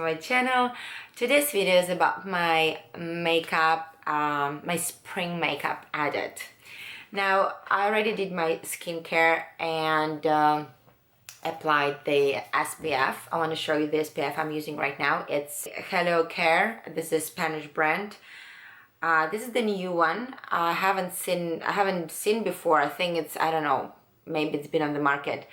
my channel. Today's video is about my makeup, my spring makeup edit. Now, I already did my skincare and applied the SPF. I want to show you the SPF I'm using right now. It's Heliocare. This is a Spanish brand. This is the new one. I haven't seen before. I think it's, I don't know, maybe it's been on the market.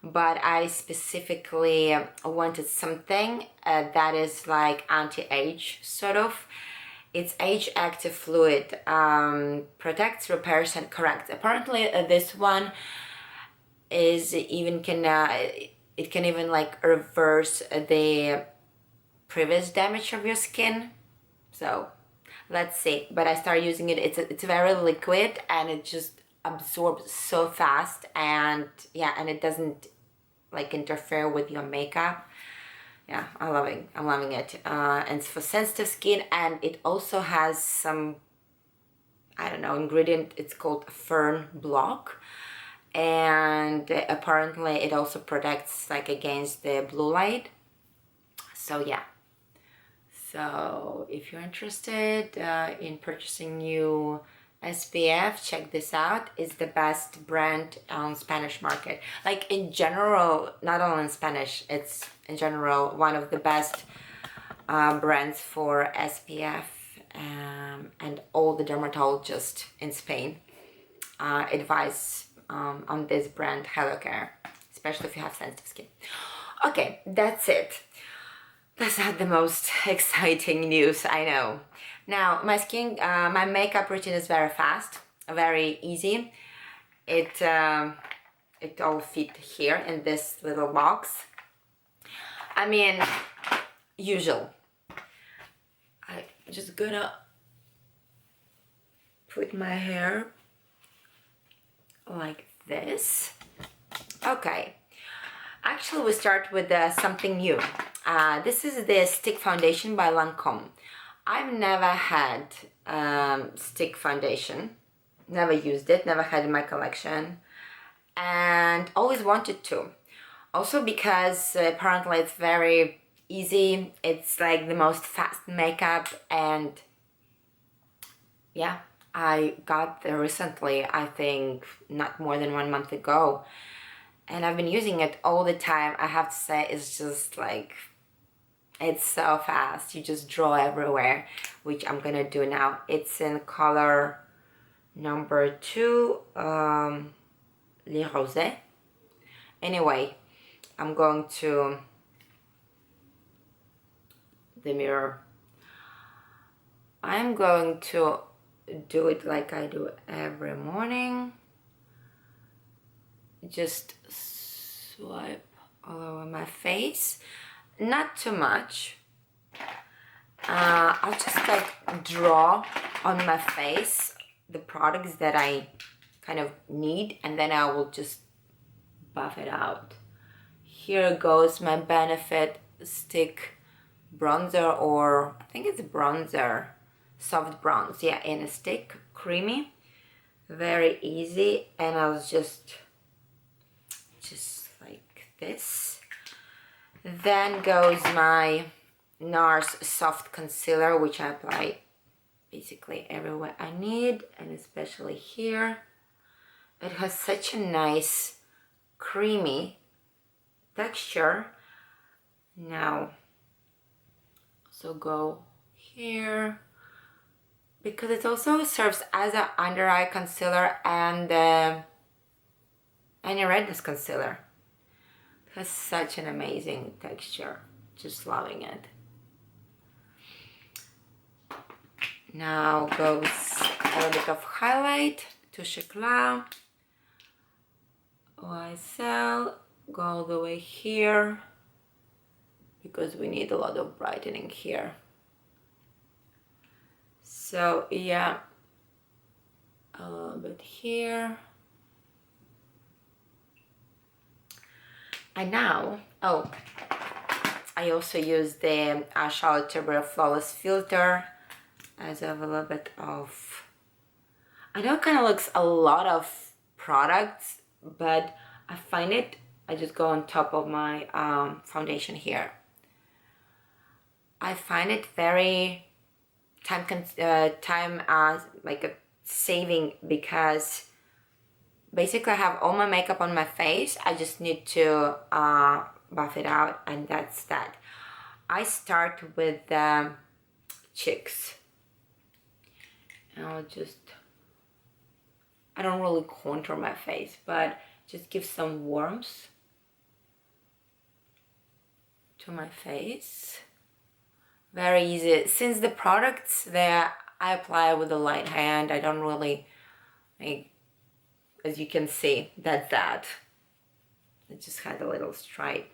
But I specifically wanted something that is like anti-age sort of. It's age active fluid, protects, repairs and corrects. Apparently this one is even it can even like reverse the previous damage of your skin. So let's see. But I started using it. It's very liquid and it just absorbs so fast, and yeah, and it doesn't like interfere with your makeup. Yeah, I'm loving it. And it's for sensitive skin, and it also has some, I don't know, ingredient. It's called fern block, and apparently it also protects like against the blue light. So yeah, so if you're interested in purchasing new SPF, check this out. It's the best brand on Spanish market. Like in general, not only in Spanish, it's in general one of the best brands for SPF, and all the dermatologists in Spain advise on this brand, Heliocare, especially if you have sensitive skin. Okay, that's it. That's not the most exciting news, I know. Now, my makeup routine is very fast, very easy. It all fit here in this little box. I mean, usual. I'm just gonna put my hair like this. Okay. Actually, we start with something new. This is the stick foundation by Lancome. I've never had stick foundation, never used it, never had it in my collection, and always wanted to. Also because apparently it's very easy, it's like the most fast makeup, and yeah, I got there recently, I think not more than 1 month ago, and I've been using it all the time. I have to say, it's just like, it's so fast. You just draw everywhere, which I'm gonna do now. It's in color number 2, Rosé. Anyway, I'm going to the mirror. I'm going to do it like I do every morning. Just swipe all over my face. Not too much. I'll just like draw on my face the products that I kind of need, and then I will just buff it out. Here goes my Benefit stick bronzer, or I think it's bronzer, soft bronze, yeah, in a stick, creamy, very easy. And I'll just like this. Then goes my Nars soft concealer, which I apply basically everywhere I need, and especially here. It has such a nice creamy texture. Now, so go here, because it also serves as an under eye concealer and any redness concealer. It has such an amazing texture. Just loving it. Now goes a little bit of highlight, Touche Eclat, YSL, go all the way here, because we need a lot of brightening here. So yeah, a little bit here. And now, oh, I also use the Charlotte Tilbury Flawless Filter as I have a little bit of, I know it kind of looks a lot of products, but I find it, I just go on top of my foundation here. I find it very time like a saving, because basically I have all my makeup on my face. I just need to buff it out, and that's that. I start with the cheeks. And I don't really contour my face, but just give some warmth to my face. Very easy. Since the products there, I apply with a light hand. I don't really, as you can see, that's that. I just had a little stripe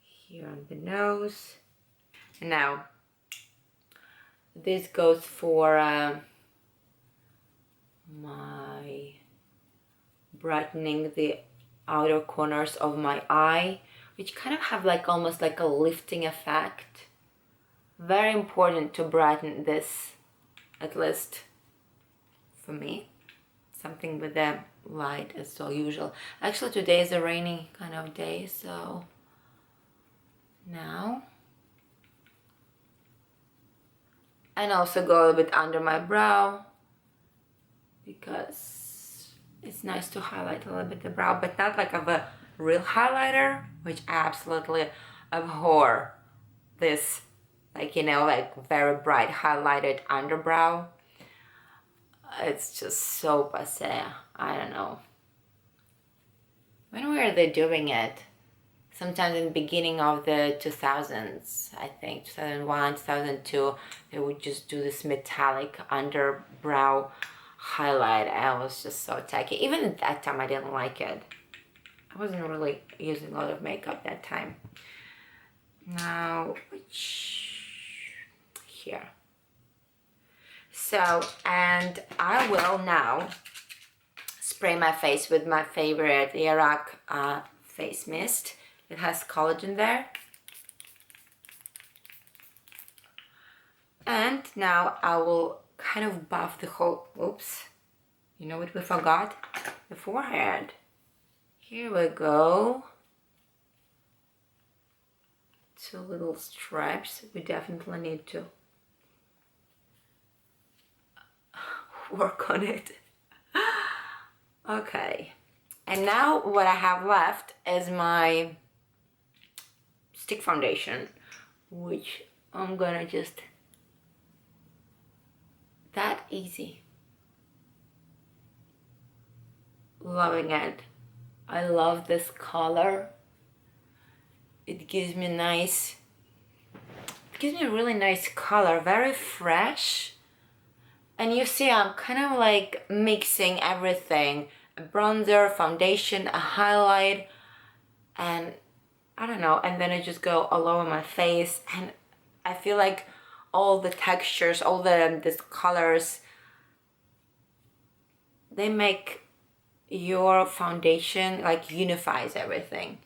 here on the nose. Now, this goes for my brightening the outer corners of my eye, which kind of have like almost like a lifting effect. Very important to brighten this, at least for me. Something with the light as so usual. Actually today is a rainy kind of day, so now. And also go a little bit under my brow, because it's nice to highlight a little bit the brow, but not like of a real highlighter, which I absolutely abhor this, like, you know, like very bright highlighted underbrow. It's just so passé. I don't know. When were they doing it? Sometimes in the beginning of the 2000s, I think 2001, 2002, they would just do this metallic underbrow highlight. I was just so tacky. Even at that time, I didn't like it. I wasn't really using a lot of makeup that time. Now, here. So, and I will now spray my face with my favorite Terra face mist. It has collagen there. And now I will kind of buff the whole, oops, you know what we forgot? The forehead. Here we go. 2 little stripes. We definitely need to work on it. Okay. And now what I have left is my stick foundation, which I'm gonna just, that easy. Loving it. I love this color. It gives me a really nice color, very fresh. And you see I'm kind of like mixing everything, a bronzer, foundation, a highlight, and I don't know, and then I just go all over my face, and I feel like all the textures, all these colors, they make your foundation like unifies everything.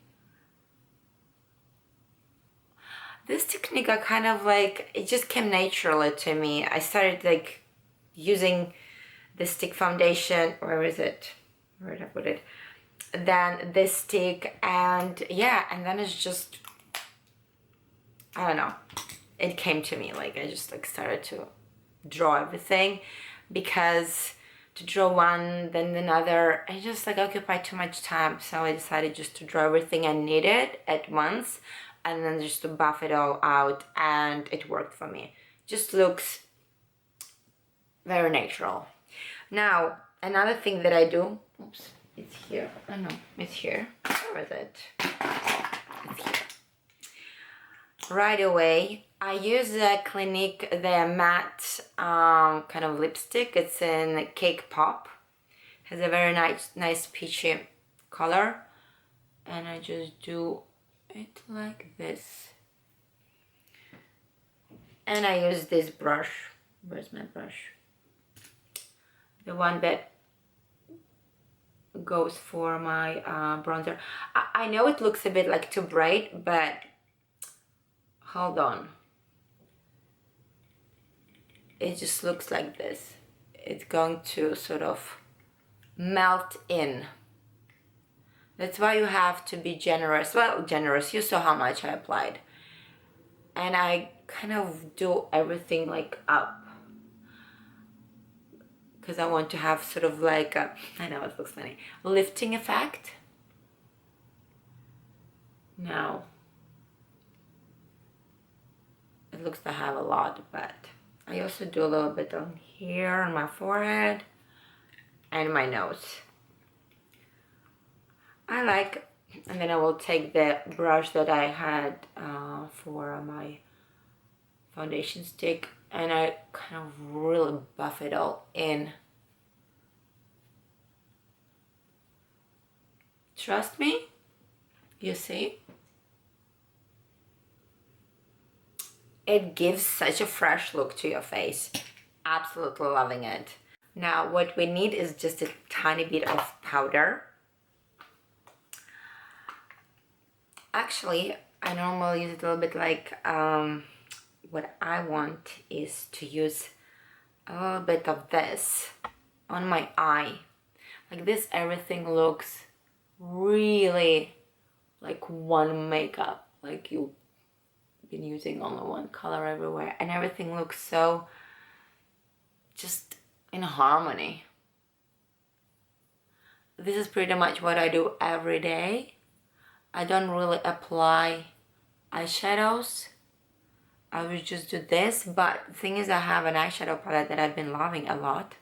This technique I kind of like, it just came naturally to me. I started like using the stick foundation, where is it? Where did I put it? Then this stick, and yeah, and then it's just, I don't know, it came to me, like I just like started to draw everything, because to draw one then another, it just like occupied too much time, so I decided just to draw everything I needed at once, and then just to buff it all out, and it worked for me. Just looks very natural. Now, another thing that I do, oops, it's here, oh no, it's here, where is it? It's here. Right away, I use the Clinique, the matte kind of lipstick. It's in Cake Pop. Has a very nice peachy color, and I just do it like this. And I use this brush. Where's my brush? The one that goes for my bronzer. I know it looks a bit like too bright, but hold on. It just looks like this. It's going to sort of melt in. That's why you have to be generous. Well, generous. You saw how much I applied. And I kind of do everything like up, because I want to have sort of like a, I know it looks funny, lifting effect. Now, it looks to have a lot, but I also do a little bit on here on my forehead and my nose. I like, and then I will take the brush that I had for my foundation stick, and I kind of really buff it all in. Trust me, you see? It gives such a fresh look to your face. Absolutely loving it. Now what we need is just a tiny bit of powder. Actually, I normally use it a little bit like, what I want is to use a little bit of this on my eye. Like this, everything looks really like one makeup, like you've been using only one color everywhere, and everything looks so just in harmony. This is pretty much what I do every day. I don't really apply eyeshadows. I would just do this, but the thing is I have an eyeshadow palette that I've been loving a lot.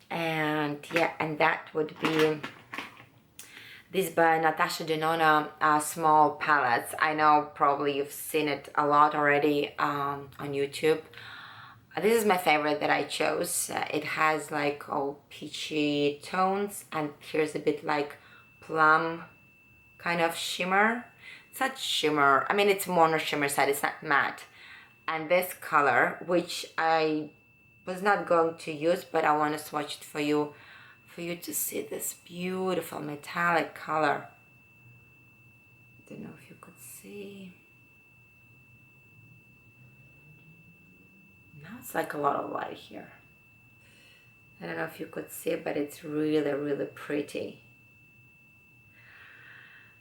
And yeah, and that would be this by Natasha Denona small palettes. I know probably you've seen it a lot already on YouTube. This is my favorite that I chose. It has like all peachy tones, and here's a bit like plum kind of shimmer. It's not shimmer, I mean it's more on the shimmer side, it's not matte. And this color, which I was not going to use, but I want to swatch it for you to see this beautiful metallic color. I don't know if you could see. Now it's like a lot of light here. I don't know if you could see, but it's really, really pretty.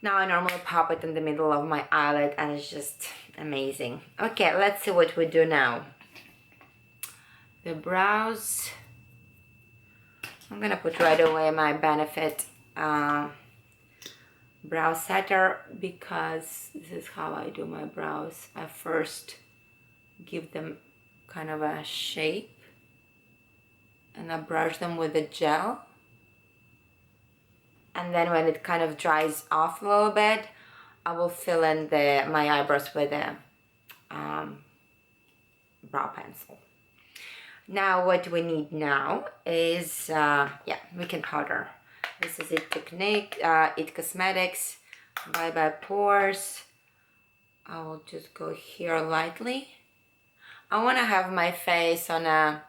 Now I normally pop it in the middle of my eyelid, and it's just amazing. Okay, let's see what we do now. The brows. I'm gonna put right away my Benefit brow setter, because this is how I do my brows. I first give them kind of a shape, and I brush them with a gel. And then when it kind of dries off a little bit, I will fill in my eyebrows with a brow pencil. Now what we need now is, yeah, we can powder. This is It Technique, It Cosmetics, Bye Bye Pores. I will just go here lightly. I want to have my face on a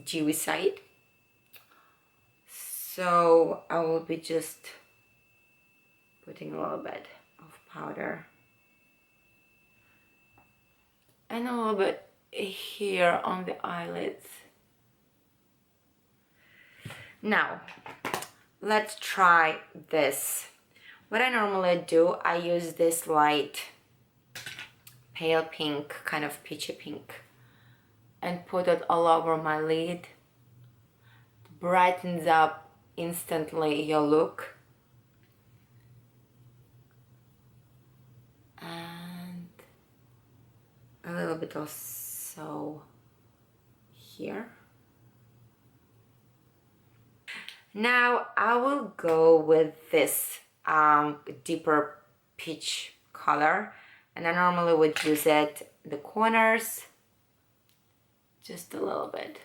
dewy side. So I will be just putting a little bit of powder and a little bit here on the eyelids. Now let's try this. What I normally do, I use this light pale pink, kind of peachy pink, and put it all over my lid. It brightens up instantly your look. And a little bit also here. Now I will go with this deeper peach color, and I normally would use it in the corners just a little bit.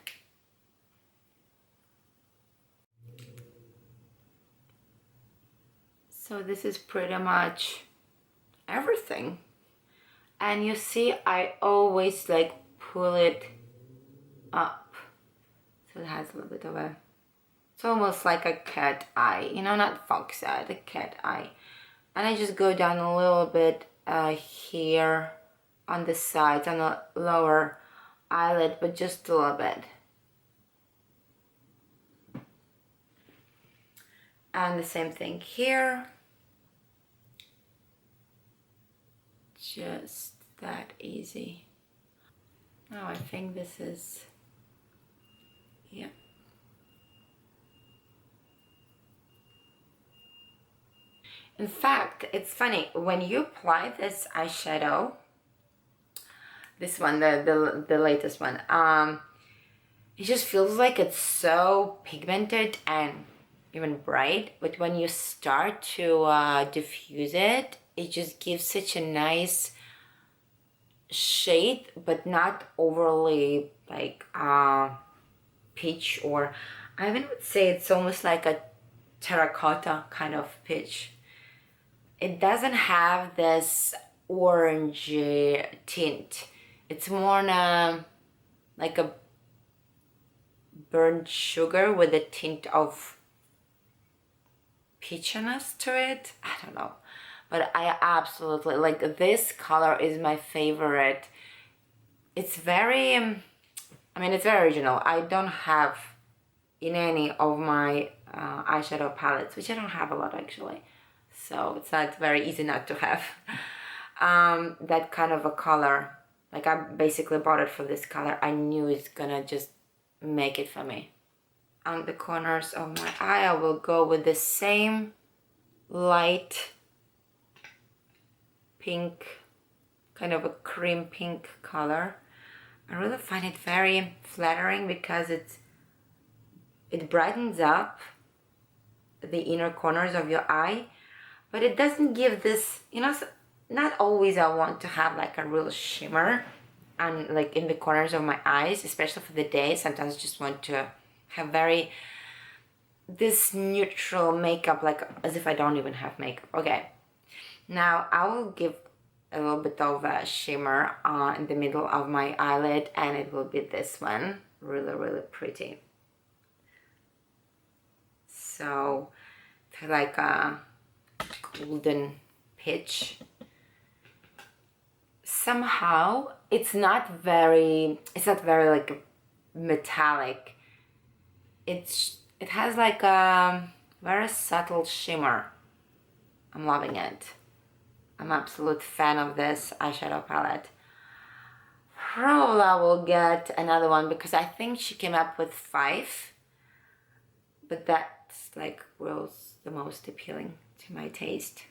So this is pretty much everything. And you see, I always like pull it up. So it has a little bit of a, it's almost like a cat eye, you know, not fox eye, the cat eye. And I just go down a little bit here on the sides, on the lower eyelid, but just a little bit. And the same thing here. Just easy. Oh, I think this is, yeah. In fact, it's funny, when you apply this eyeshadow, this one, the latest one, it just feels like it's so pigmented and even bright, but when you start to diffuse it, it just gives such a nice shade, but not overly like peach, or I even would say it's almost like a terracotta kind of peach. It doesn't have this orange tint. It's more like a burnt sugar with a tint of peachiness to it. I don't know, but I absolutely like this color. Is my favorite. It's very I mean, it's very original. I don't have in any of my eyeshadow palettes, which I don't have a lot actually, so it's not very easy not to have that kind of a color. Like, I basically bought it for this color. I knew it's gonna just make it for me. On the corners of my eye, I will go with the same light pink, kind of a cream pink color. I really find it very flattering because it brightens up the inner corners of your eye, but it doesn't give this, you know, not always I want to have like a real shimmer and like in the corners of my eyes, especially for the day. Sometimes I just want to have very this neutral makeup, like as if I don't even have makeup. Okay, now I will give a little bit of a shimmer in the middle of my eyelid, and it will be this one. Really, really pretty. So like a golden peach. Somehow it's not very like metallic. It has like a very subtle shimmer. I'm loving it. I'm an absolute fan of this eyeshadow palette. Probably I will get another one because I think she came up with 5, but that's like was the most appealing to my taste.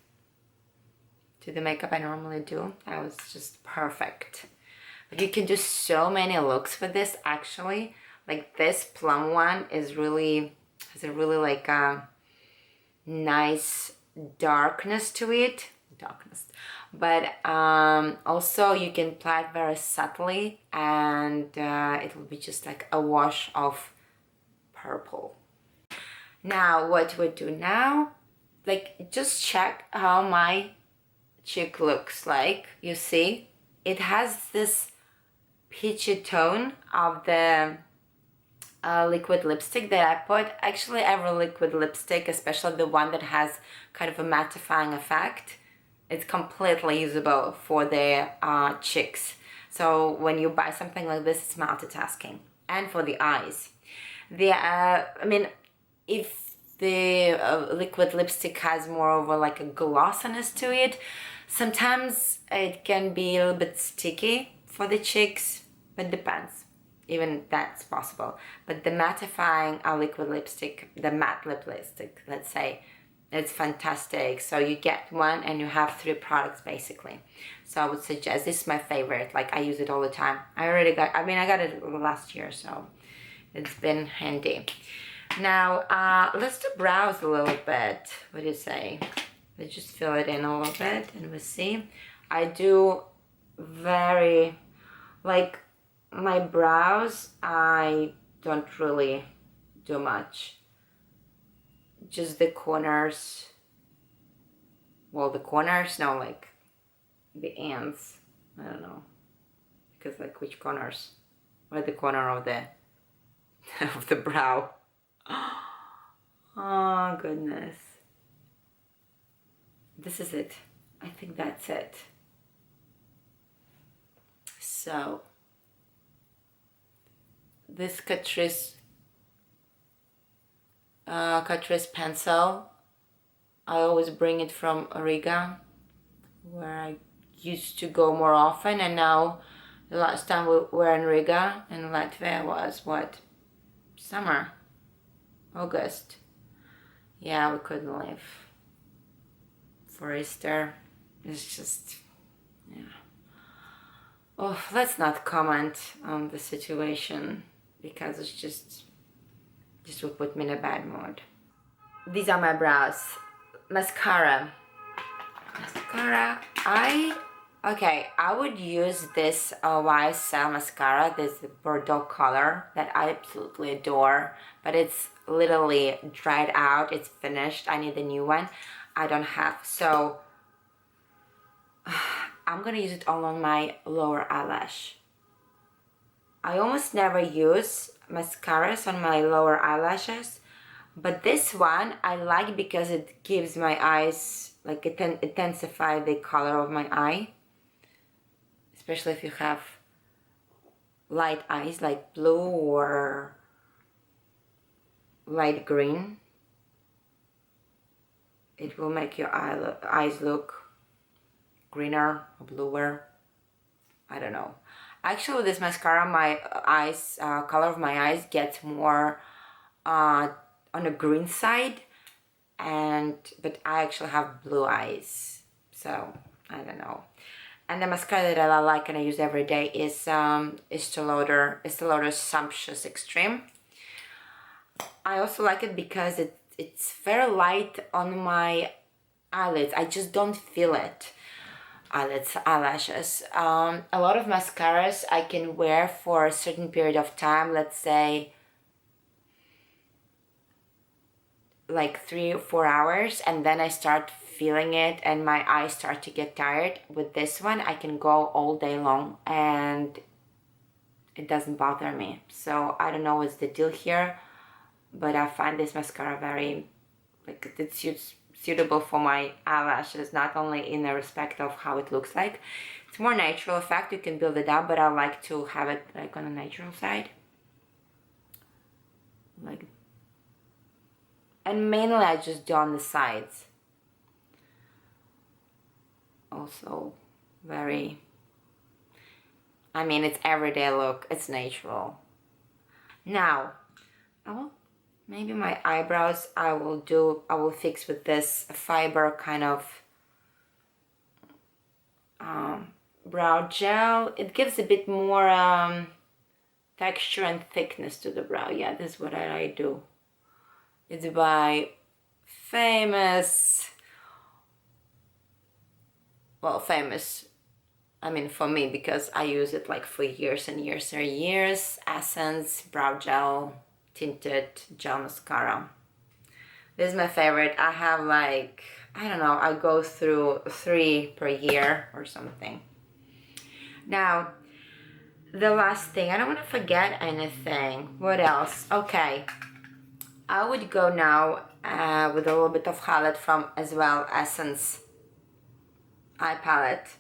To the makeup I normally do, that was just perfect. But you can do so many looks with this actually. Like this plum one is really, has a really like a nice darkness to it. But also you can apply it very subtly, and it will be just like a wash of purple. Now what we do now, like just check how my cheek looks like. You see it has this peachy tone of the liquid lipstick that I put. Actually, every liquid lipstick, especially the one that has kind of a mattifying effect, it's completely usable for the cheeks. So when you buy something like this, it's multitasking. And for the eyes, I mean, if the liquid lipstick has more over like a glossiness to it, sometimes it can be a little bit sticky for the cheeks, but depends. Even that's possible. But the mattifying liquid lipstick, the matte lip lipstick, let's say, it's fantastic. So you get one and you have 3 products basically. So I would suggest, this is my favorite. Like, I use it all the time. I got it last year, so it's been handy. Now, let's do brows a little bit. What do you say? Let's just fill it in a little bit and we'll see. I do very, like, my brows, I don't really do much. Just the corners. Well, the corners, no, like the ends. I don't know. Because like which corners? Or the corner of the of the brow. Oh goodness. This is it. I think that's it. So this Catrice pencil, I always bring it from Riga, where I used to go more often, and now the last time we were in Riga in Latvia was what? Summer, August. Yeah, we couldn't leave for Easter. It's just, yeah. Oh, let's not comment on the situation because it's just will put me in a bad mood. These are my brows. Mascara. I would use this YSL mascara, this Bordeaux color that I absolutely adore, but it's literally dried out, it's finished. I need a new one. I don't have, so I'm gonna use it along my lower eyelash. I almost never use mascaras on my lower eyelashes, but this one I like because it gives my eyes, like it intensify the color of my eye, especially if you have light eyes like blue or light green. It will make your eyes look greener or bluer. I don't know. Actually, with this mascara, my eyes, color of my eyes gets more on the green side, but I actually have blue eyes, so I don't know. And the mascara that I like and I use every day is Estée Lauder Sumptuous Extreme. I also like it because it's very light on my eyelids. I just don't feel it. Eyelashes. A lot of mascaras I can wear for a certain period of time, let's say like 3 or 4 hours, and then I start feeling it and my eyes start to get tired. With this one I can go all day long and it doesn't bother me. So I don't know what's the deal here, but I find this mascara very, like, it's suitable for my eyelashes, not only in the respect of how it looks like. It's more natural effect, you can build it up, but I like to have it like on the natural side. Like, and mainly I just do on the sides. Also very, I mean, it's everyday look, it's natural. Now, maybe my eyebrows I will fix with this fiber kind of brow gel. It gives a bit more texture and thickness to the brow. Yeah, this is what I do. It's by famous, I mean for me, because I use it like for years and years and years. Essence Brow Gel Tinted Gel Mascara. This is my favorite. I have like, I don't know, I go through 3 per year or something. Now, the last thing, I don't want to forget anything. What else? Okay, I would go now with a little bit of highlight from as well Essence Eye Palette.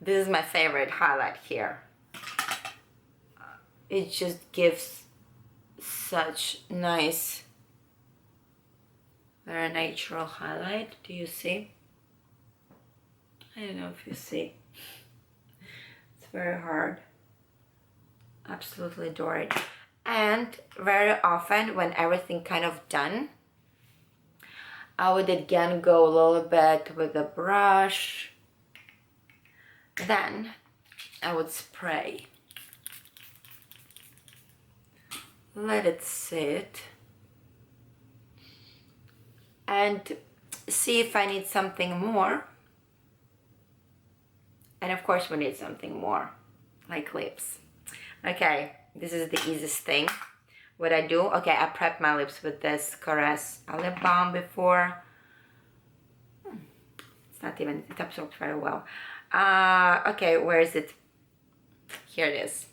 This is my favorite highlight here. It just gives such nice, very natural highlight. Do you see? I don't know if you see. It's very hard. Absolutely adore it. And very often when everything kind of done, I would again go a little bit with a brush. Then I would spray. Let it sit. And see if I need something more. And of course we need something more, like lips. Okay, this is the easiest thing. What I do, okay, I prep my lips with this Caress lip balm before. It's not even, it absorbs very well. Okay, where is it? Here it is.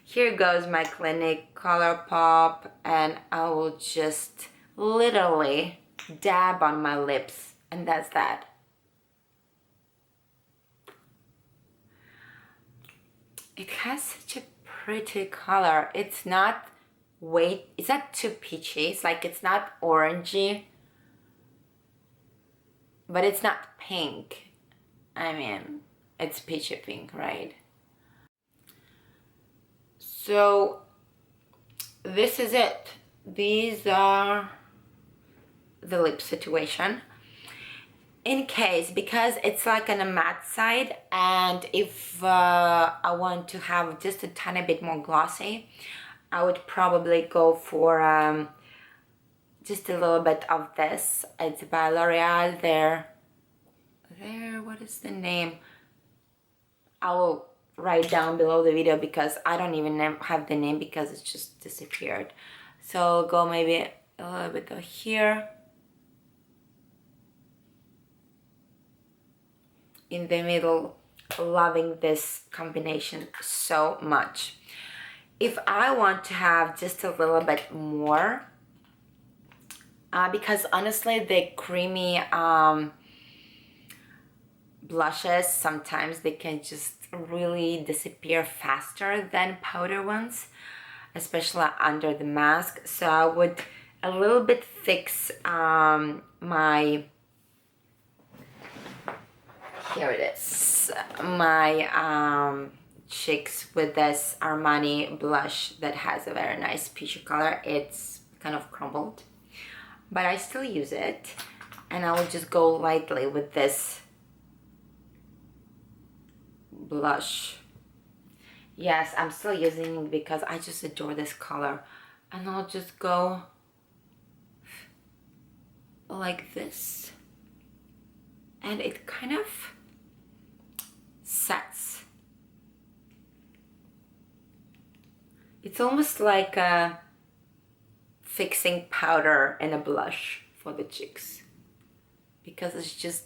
Here goes my Clinique Color Pop, and I will just literally dab on my lips, and that's that. It has such a pretty color. It's not it's not too peachy. It's like, it's not orangey, but it's not pink. I mean, It's peachy pink, right? So this is it. These are the lip situation. In case, because it's like on a matte side, and if I want to have just a tiny bit more glossy, I would probably go for just a little bit of this. It's by L'Oreal. What is the name? I will write down below the video because I don't even have the name because it's just disappeared. So go maybe a little bit of here. In the middle, loving this combination so much. If I want to have just a little bit more, because honestly the creamy blushes, sometimes they can just really disappear faster than powder ones, especially under the mask. So I would a little bit fix my, here it is, my cheeks with this Armani blush that has a very nice peachy color. It's kind of crumbled, but I still use it, and I will just go lightly with this blush. Yes, I'm still using it because I just adore this color, and I'll just go like this, and it kind of sets. It's almost like a fixing powder and a blush for the cheeks, because it just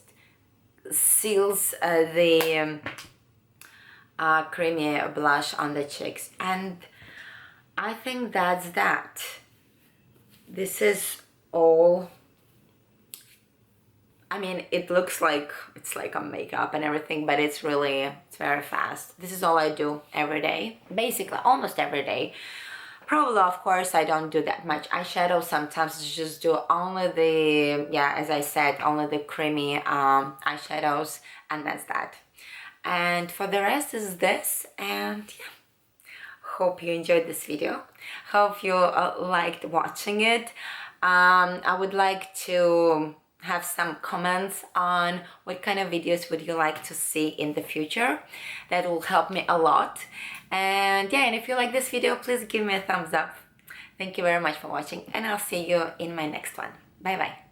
seals the creamy blush on the cheeks. And I think that's that. This is all. I mean, it looks like it's like a makeup and everything, but it's very fast. This is all I do every day, basically almost every day. Probably, of course, I don't do that much eyeshadow. Sometimes I just do only the, yeah, as I said, only the creamy eyeshadows, and that's that. And for the rest is this, and yeah, hope you enjoyed this video. Hope you liked watching it. I would like to have some comments on what kind of videos would you like to see in the future. That will help me a lot. And yeah, and if you like this video, please give me a thumbs up. Thank you very much for watching, and I'll see you in my next one. Bye bye.